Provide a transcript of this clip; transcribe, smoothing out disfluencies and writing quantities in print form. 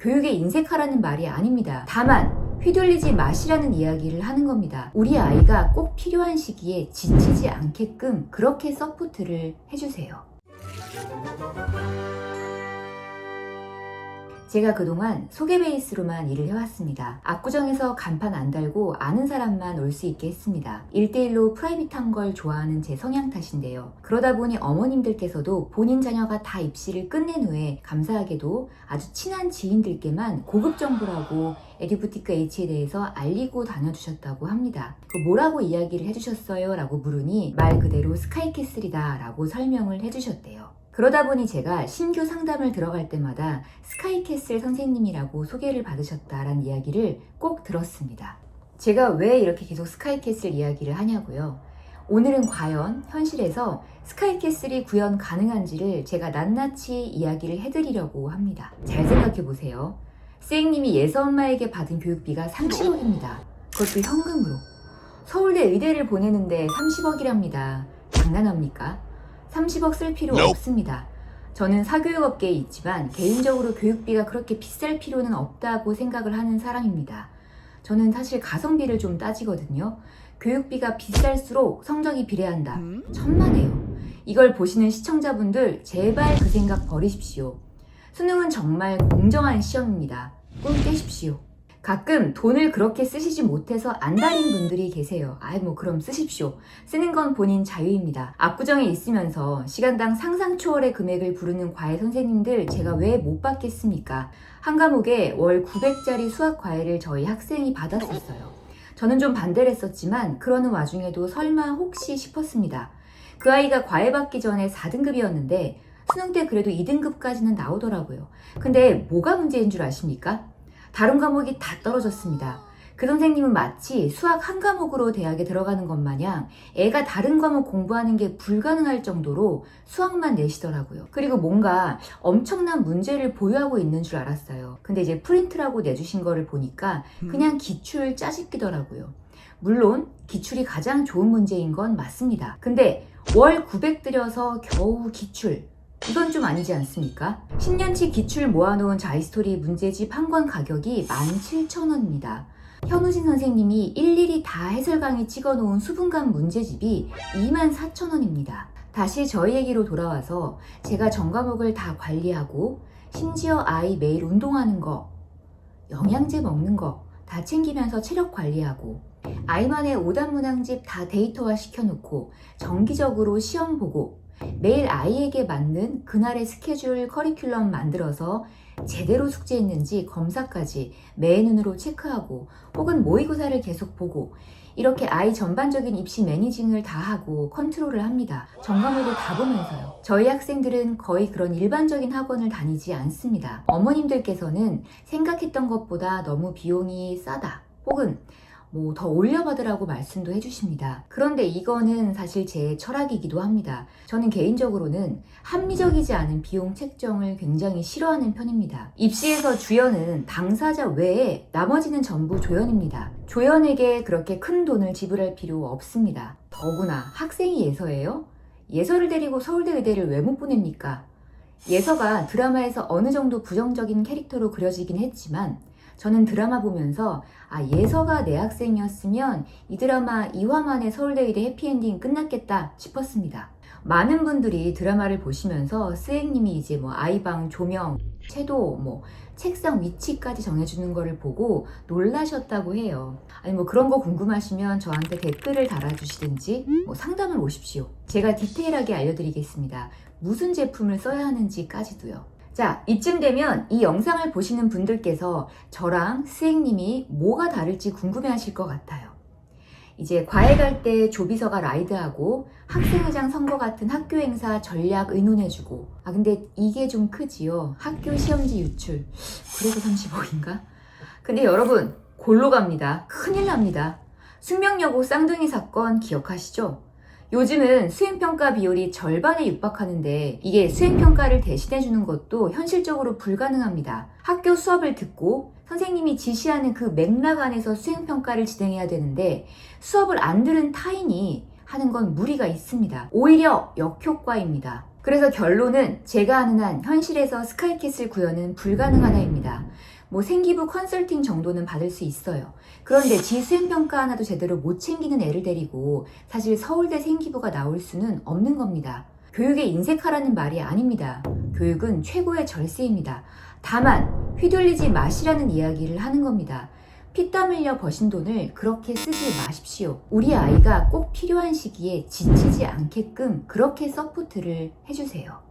교육에 인색하라는 말이 아닙니다. 다만 휘둘리지 마시라는 이야기를 하는 겁니다. 우리 아이가 꼭 필요한 시기에 지치지 않게끔 그렇게 서포트를 해주세요. 제가 그동안 소개 베이스로만 일을 해왔습니다. 압구정에서 간판 안 달고 아는 사람만 올 수 있게 했습니다. 1대1로 프라이빗한 걸 좋아하는 제 성향 탓인데요. 그러다 보니 어머님들께서도 본인 자녀가 다 입시를 끝낸 후에 감사하게도 아주 친한 지인들께만 고급 정보라고 에듀부티크 H에 대해서 알리고 다녀주셨다고 합니다. 뭐라고 이야기를 해주셨어요? 라고 물으니 말 그대로 스카이캐슬이다 라고 설명을 해주셨대요. 그러다 보니 제가 신규 상담을 들어갈 때마다 스카이캐슬 선생님이라고 소개를 받으셨다라는 이야기를 꼭 들었습니다. 제가 왜 이렇게 계속 스카이캐슬 이야기를 하냐고요? 오늘은 과연 현실에서 스카이캐슬이 구현 가능한지를 제가 낱낱이 이야기를 해드리려고 합니다. 잘 생각해보세요. 쌤님이 예서엄마에게 받은 교육비가 30억입니다. 그것도 현금으로. 서울대 의대를 보내는데 30억이랍니다. 장난합니까? 30억 쓸 필요 없습니다. 저는 사교육업계에 있지만 개인적으로 교육비가 그렇게 비쌀 필요는 없다고 생각을 하는 사람입니다. 저는 사실 가성비를 좀 따지거든요. 교육비가 비쌀수록 성적이 비례한다. 천만에요. 이걸 보시는 시청자분들 제발 그 생각 버리십시오. 수능은 정말 공정한 시험입니다. 꿈 깨십시오. 가끔 돈을 그렇게 쓰시지 못해서 안달인 분들이 계세요. 그럼 쓰십시오. 쓰는 건 본인 자유입니다. 압구정에 있으면서 시간당 상상 초월의 금액을 부르는 과외 선생님들 제가 왜 못 받겠습니까? 한 과목에 월 900짜리 수학 과외를 저희 학생이 받았었어요. 저는 좀 반대를 했었지만 그러는 와중에도 설마 혹시 싶었습니다. 그 아이가 과외 받기 전에 4등급이었는데 수능 때 그래도 2등급까지는 나오더라고요. 근데 뭐가 문제인 줄 아십니까? 다른 과목이 다 떨어졌습니다. 그 선생님은 마치 수학 한 과목으로 대학에 들어가는 것 마냥 애가 다른 과목 공부하는 게 불가능할 정도로 수학만 내시더라고요. 그리고 뭔가 엄청난 문제를 보유하고 있는 줄 알았어요. 근데 이제 프린트라고 내주신 거를 보니까 그냥 기출 짜집기더라고요. 물론 기출이 가장 좋은 문제인 건 맞습니다. 근데 월 900 들여서 겨우 기출, 이건 좀 아니지 않습니까? 10년치 기출 모아놓은 자이스토리 문제집 한 권 가격이 17,000원입니다. 현우진 선생님이 일일이 다 해설 강의 찍어놓은 수분감 문제집이 24,000원입니다. 다시 저희 얘기로 돌아와서 제가 전 과목을 다 관리하고 심지어 아이 매일 운동하는 거, 영양제 먹는 거 다 챙기면서 체력 관리하고 아이만의 오답 문항집 다 데이터화 시켜놓고 정기적으로 시험 보고 매일 아이에게 맞는 그날의 스케줄 커리큘럼 만들어서 제대로 숙제했는지 검사까지 매 눈으로 체크하고 혹은 모의고사를 계속 보고 이렇게 아이 전반적인 입시 매니징을 다 하고 컨트롤을 합니다. 전 과목을 다 보면서요. 저희 학생들은 거의 그런 일반적인 학원을 다니지 않습니다. 어머님들께서는 생각했던 것보다 너무 비용이 싸다 혹은 더 올려받으라고 말씀도 해주십니다. 그런데 이거는 사실 제 철학이기도 합니다. 저는 개인적으로는 합리적이지 않은 비용 책정을 굉장히 싫어하는 편입니다. 입시에서 주연은 당사자 외에 나머지는 전부 조연입니다. 조연에게 그렇게 큰 돈을 지불할 필요 없습니다. 더구나 학생이 예서예요? 예서를 데리고 서울대 의대를 왜 못 보냅니까? 예서가 드라마에서 어느 정도 부정적인 캐릭터로 그려지긴 했지만 저는 드라마 보면서 예서가 내 학생이었으면 이 드라마 2화 만에 서울대 의대 해피엔딩 끝났겠다 싶었습니다. 많은 분들이 드라마를 보시면서 스앵님이 이제 아이방 조명, 채도, 책상 위치까지 정해주는 거를 보고 놀라셨다고 해요. 그런 거 궁금하시면 저한테 댓글을 달아주시든지 상담을 오십시오. 제가 디테일하게 알려드리겠습니다. 무슨 제품을 써야 하는지까지도요. 자, 이쯤 되면 이 영상을 보시는 분들께서 저랑 스앵님이 뭐가 다를지 궁금해 하실 것 같아요. 이제 과외 갈 때 조비서가 라이드하고 학생회장 선거 같은 학교 행사 전략 의논해주고 근데 이게 좀 크지요. 학교 시험지 유출. 그래서 30억인가? 근데 여러분 골로 갑니다. 큰일 납니다. 숙명여고 쌍둥이 사건 기억하시죠? 요즘은 수행평가 비율이 절반에 육박하는데 이게 수행평가를 대신해주는 것도 현실적으로 불가능합니다. 학교 수업을 듣고 선생님이 지시하는 그 맥락 안에서 수행평가를 진행해야 되는데 수업을 안 들은 타인이 하는 건 무리가 있습니다. 오히려 역효과입니다. 그래서 결론은 제가 아는 한 현실에서 스카이캐슬 구현은 불가능하다입니다. 뭐 생기부 컨설팅 정도는 받을 수 있어요. 그런데 지수행평가 하나도 제대로 못 챙기는 애를 데리고 사실 서울대 생기부가 나올 수는 없는 겁니다. 교육에 인색하라는 말이 아닙니다. 교육은 최고의 절세입니다. 다만 휘둘리지 마시라는 이야기를 하는 겁니다. 피땀 흘려 버신 돈을 그렇게 쓰지 마십시오. 우리 아이가 꼭 필요한 시기에 지치지 않게끔 그렇게 서포트를 해주세요.